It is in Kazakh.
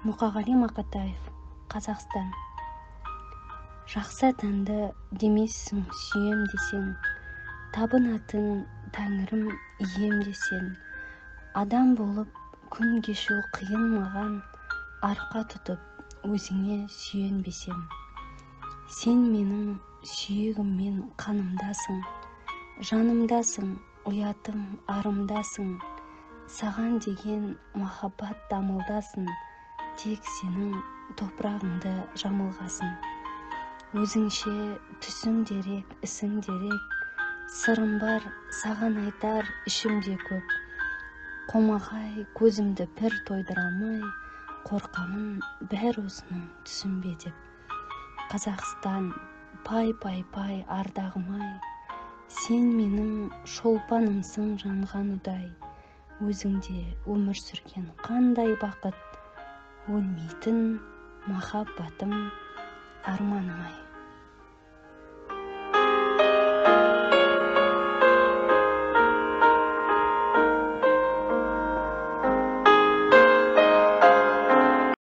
Мұқағали Мақатаев, Қазақстан. Жақсы атанды демессің, сүйем десең, табынатын тәңірім ием десең, адам болып күн кешу қиын маған, арқа тұтып өзіңе сүйенбесем. Сен менің сүйегіммен қанымдасың, жанымдасың, ұятым арымдасың, саған деген махаббат дамылдасын, тек сенің топырағыңды жамылғасын. Өзіңше түсің дерек, ісің дерек, сырым бар, саған айтар ішімде көп. Қомағай көзімді пір тойдыра алмай, қорқамын бәр осының түсінбе деп. Қазақстан, пай ардағым-ай, сен менің шолпанымсың жанған ұдай. Өзіңде өмір сүрген қандай бақыт, өлмейтін махаббатым, арманым-ай.